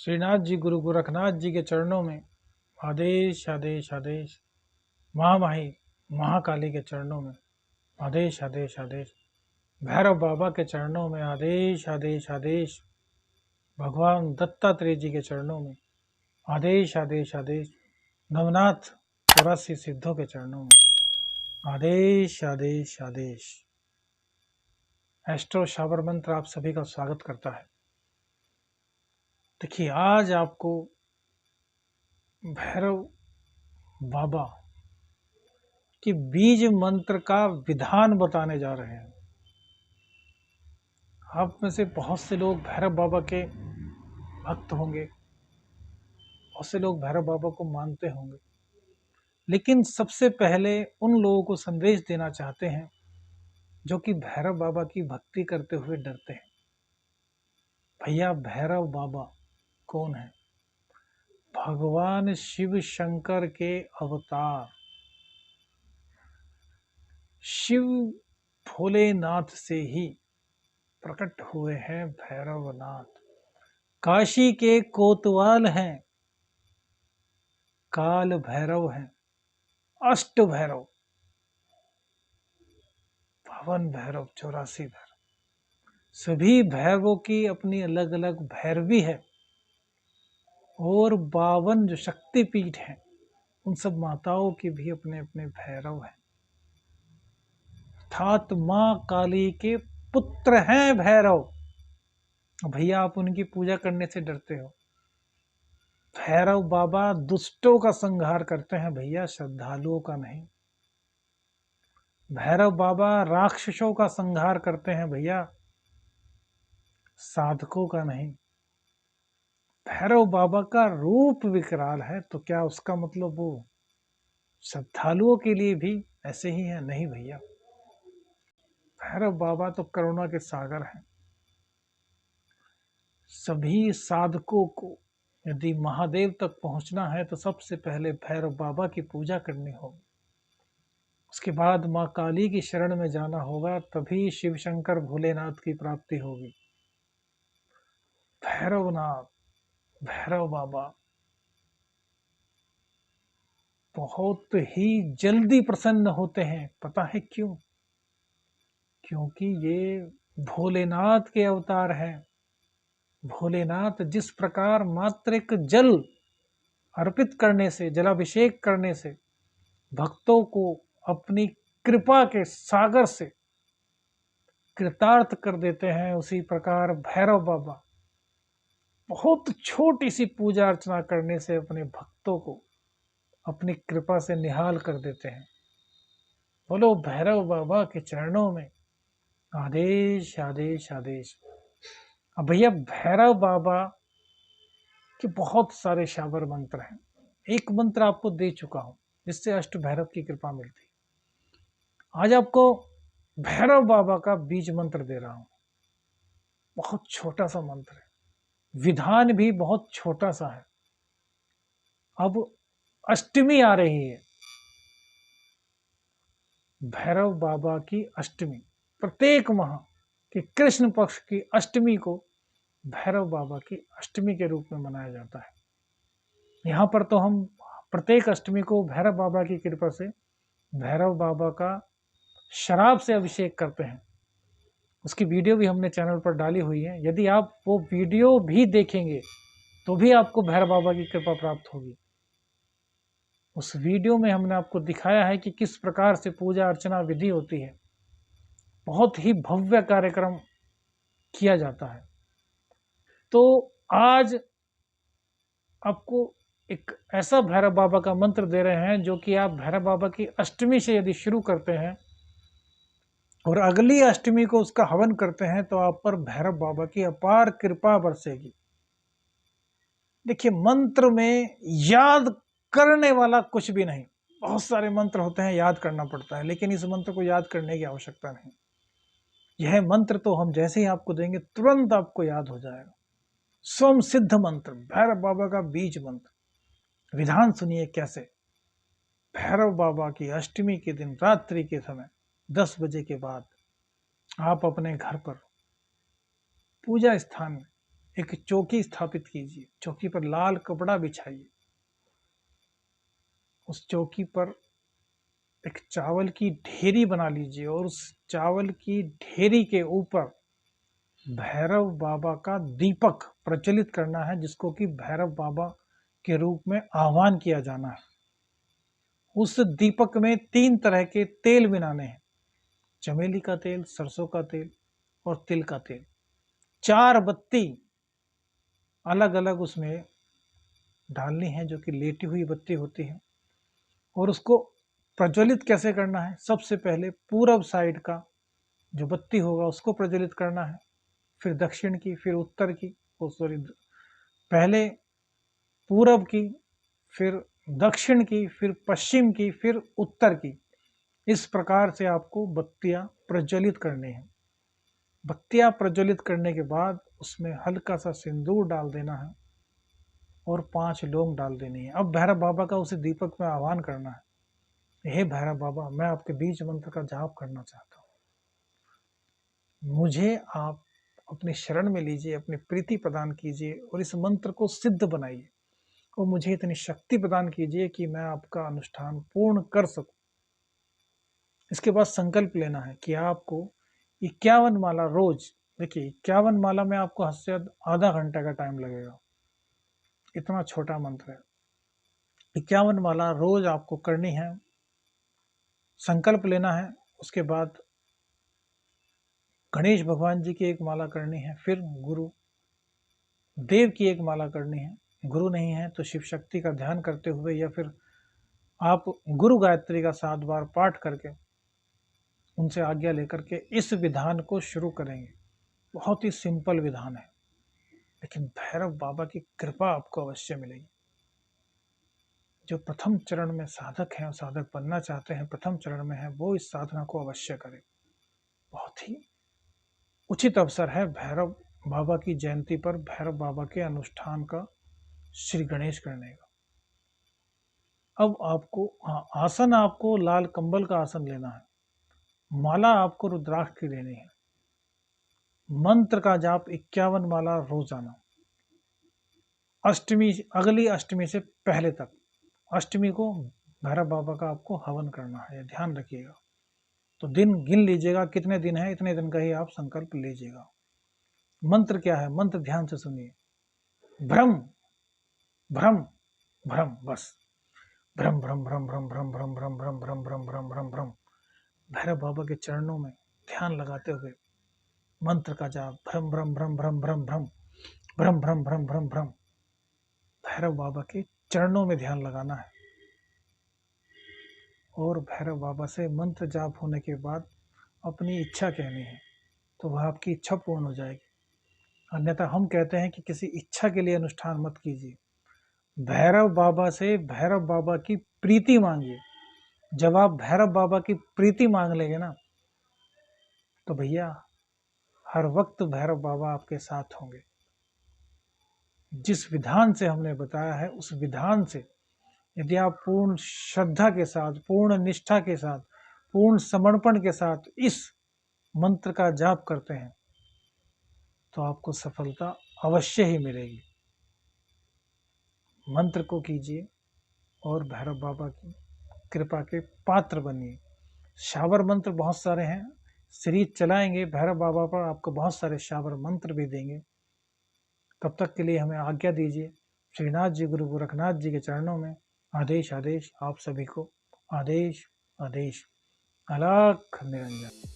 श्रीनाथ जी गुरु गोरखनाथ जी के चरणों में आदेश आदेश आदेश। महामाही महाकाली के चरणों में आदेश आदेश आदेश। भैरव बाबा के चरणों में आदेश आदेश आदेश। भगवान दत्तात्रेय जी के चरणों में आदेश आदेश आदेश। नवनाथ 84 सिद्धों के चरणों में आदेश आदेश आदेश। एस्ट्रो शावर मंत्र आप सभी का स्वागत करता है। देखिए, आज आपको भैरव बाबा के बीज मंत्र का विधान बताने जा रहे हैं। आप में से बहुत से लोग भैरव बाबा के भक्त होंगे, बहुत से लोग भैरव बाबा को मानते होंगे, लेकिन सबसे पहले उन लोगों को संदेश देना चाहते हैं जो कि भैरव बाबा की भक्ति करते हुए डरते हैं। भैया, भैरव बाबा कौन है? भगवान शिव शंकर के अवतार शिव भोलेनाथ से ही प्रकट हुए हैं भैरवनाथ। काशी के कोतवाल हैं, काल भैरव हैं, अष्ट भैरव, भवन भैरव, 84 भैरव। सभी भैरवों की अपनी अलग अलग भैरवी है और 52 जो शक्तिपीठ हैं उन सब माताओं की भी अपने अपने भैरव हैं। अर्थात माँ काली के पुत्र हैं भैरव। भैया, आप उनकी पूजा करने से डरते हो। भैरव बाबा दुष्टों का संहार करते हैं भैया, श्रद्धालुओं का नहीं। भैरव बाबा राक्षसों का संहार करते हैं भैया, साधकों का नहीं। भैरव बाबा का रूप विकराल है, तो क्या उसका मतलब वो श्रद्धालुओं के लिए भी ऐसे ही है? नहीं भैया, भैरव बाबा तो करुणा के सागर हैं। सभी साधकों को यदि महादेव तक पहुंचना है तो सबसे पहले भैरव बाबा की पूजा करनी होगी, उसके बाद माँ काली की शरण में जाना होगा, तभी शिव शंकर भोलेनाथ की प्राप्ति होगी। भैरवनाथ, भैरव बाबा बहुत ही जल्दी प्रसन्न होते हैं। पता है क्यों? क्योंकि ये भोलेनाथ के अवतार हैं। भोलेनाथ जिस प्रकार मात्र एक जल अर्पित करने से, जलाभिषेक करने से भक्तों को अपनी कृपा के सागर से कृतार्थ कर देते हैं, उसी प्रकार भैरव बाबा बहुत छोटी सी पूजा अर्चना करने से अपने भक्तों को अपनी कृपा से निहाल कर देते हैं। बोलो भैरव बाबा के चरणों में आदेश आदेश आदेश। अब भैया, भैरव बाबा के बहुत सारे शावर मंत्र हैं। एक मंत्र आपको दे चुका हूं जिससे अष्ट भैरव की कृपा मिलती। आज आपको भैरव बाबा का बीज मंत्र दे रहा हूं। बहुत छोटा सा मंत्र है, विधान भी बहुत छोटा सा है। अब अष्टमी आ रही है, भैरव बाबा की अष्टमी। प्रत्येक माह के कृष्ण पक्ष की अष्टमी को भैरव बाबा की अष्टमी के रूप में मनाया जाता है। यहाँ पर तो हम प्रत्येक अष्टमी को भैरव बाबा की कृपा से भैरव बाबा का शराब से अभिषेक करते हैं। उसकी वीडियो भी हमने चैनल पर डाली हुई है। यदि आप वो वीडियो भी देखेंगे तो भी आपको भैरव बाबा की कृपा प्राप्त होगी। उस वीडियो में हमने आपको दिखाया है कि किस प्रकार से पूजा अर्चना विधि होती है। बहुत ही भव्य कार्यक्रम किया जाता है। तो आज आपको एक ऐसा भैरव बाबा का मंत्र दे रहे हैं जो कि आप भैरव बाबा की अष्टमी से यदि शुरू करते हैं और अगली अष्टमी को उसका हवन करते हैं तो आप पर भैरव बाबा की अपार कृपा बरसेगी। देखिए, मंत्र में याद करने वाला कुछ भी नहीं। बहुत सारे मंत्र होते हैं, याद करना पड़ता है, लेकिन इस मंत्र को याद करने की आवश्यकता नहीं। यह मंत्र तो हम जैसे ही आपको देंगे तुरंत आपको याद हो जाएगा। स्वयं सिद्ध मंत्र, भैरव बाबा का बीज मंत्र। विधान सुनिए कैसे। भैरव बाबा की अष्टमी के दिन रात्रि के समय 10 बजे के बाद आप अपने घर पर पूजा स्थान में एक चौकी स्थापित कीजिए, चौकी पर लाल कपड़ा बिछाइए, उस चौकी पर एक चावल की ढेरी बना लीजिए और उस चावल की ढेरी के ऊपर भैरव बाबा का दीपक प्रज्वलित करना है, जिसको कि भैरव बाबा के रूप में आह्वान किया जाना है। उस दीपक में 3 तरह के तेल मिलाने हैं, चमेली का तेल, सरसों का तेल और तिल का तेल। 4 बत्ती अलग अलग उसमें डालनी है, जो कि लेटी हुई बत्ती होती है। और उसको प्रज्वलित कैसे करना है? सबसे पहले पूरब साइड का जो बत्ती होगा उसको प्रज्वलित करना है, फिर दक्षिण की, फिर उत्तर की, पहले पूरब की, फिर दक्षिण की, फिर पश्चिम की, फिर उत्तर की। इस प्रकार से आपको बत्तियां प्रज्वलित करनी है। बत्तियां प्रज्वलित करने के बाद उसमें हल्का सा सिंदूर डाल देना है और 5 लौंग डाल देनी है। अब भैरव बाबा का उसे दीपक में आह्वान करना है, हे भैरव बाबा, मैं आपके बीज मंत्र का जाप करना चाहता हूँ, मुझे आप अपने शरण में लीजिए, अपनी प्रीति प्रदान कीजिए और इस मंत्र को सिद्ध बनाइए और मुझे इतनी शक्ति प्रदान कीजिए कि मैं आपका अनुष्ठान पूर्ण कर सकूं। इसके बाद संकल्प लेना है कि आपको 51 माला रोज, देखिए 51 माला में आपको हद से आधा घंटा का टाइम लगेगा, इतना छोटा मंत्र है। 51 माला रोज आपको करनी है, संकल्प लेना है। उसके बाद गणेश भगवान जी की एक माला करनी है, फिर गुरु देव की एक माला करनी है। गुरु नहीं है तो शिव शक्ति का ध्यान करते हुए या फिर आप गुरु गायत्री का 7 बार पाठ करके उनसे आज्ञा लेकर के इस विधान को शुरू करेंगे। बहुत ही सिंपल विधान है, लेकिन भैरव बाबा की कृपा आपको अवश्य मिलेगी। जो प्रथम चरण में साधक हैं और साधक बनना चाहते हैं, प्रथम चरण में है, वो इस साधना को अवश्य करें। बहुत ही उचित अवसर है भैरव बाबा की जयंती पर भैरव बाबा के अनुष्ठान का श्री गणेश करने का। अब आपको आसन, आपको लाल कंबल का आसन लेना है, माला आपको रुद्राक्ष की लेनी है, मंत्र का जाप 51 माला रोजाना, अष्टमी, अगली अष्टमी से पहले तक, अष्टमी को भैरव बाबा का आपको हवन करना है, ध्यान रखिएगा। तो दिन गिन लीजिएगा कितने दिन है, इतने दिन का ही आप संकल्प लीजिएगा। मंत्र क्या है? मंत्र ध्यान से सुनिए, भ्रम भ्रम भ्रम, बस भ्रम भ्रम भ्रम भ्रम भ्रम भ्रम भ्रम भ्रम भ्रम भ्रम भ्रम भ्रम भ्रम। भैरव बाबा के चरणों में ध्यान लगाते हुए मंत्र का जाप, भ्रम भ्रम भ्रम भ्रम भ्रम भ्रम भ्रम भ्रम भ्रम भ्रम भ्रम। भैरव बाबा के चरणों में ध्यान लगाना है और भैरव बाबा से मंत्र जाप होने के बाद अपनी इच्छा कहनी है, तो वह आपकी इच्छा पूर्ण हो जाएगी। अन्यथा हम कहते हैं कि किसी इच्छा के लिए अनुष्ठान मत कीजिए, भैरव बाबा से भैरव बाबा की प्रीति मांगिए। जब आप भैरव बाबा की प्रीति मांग लेंगे ना, तो भैया हर वक्त भैरव बाबा आपके साथ होंगे। जिस विधान से हमने बताया है, उस विधान से यदि आप पूर्ण श्रद्धा के साथ, पूर्ण निष्ठा के साथ, पूर्ण समर्पण के साथ इस मंत्र का जाप करते हैं, तो आपको सफलता अवश्य ही मिलेगी। मंत्र को कीजिए और भैरव बाबा की कृपा के पात्र बनिए। शावर मंत्र बहुत सारे हैं, सीरीज चलाएंगे भैरव बाबा पर, आपको बहुत सारे शावर मंत्र भी देंगे। तब तक के लिए हमें आज्ञा दीजिए। श्रीनाथ जी, गुरु गोरखनाथ जी के चरणों में आदेश आदेश, आप सभी को आदेश आदेश। अलख निरंजन।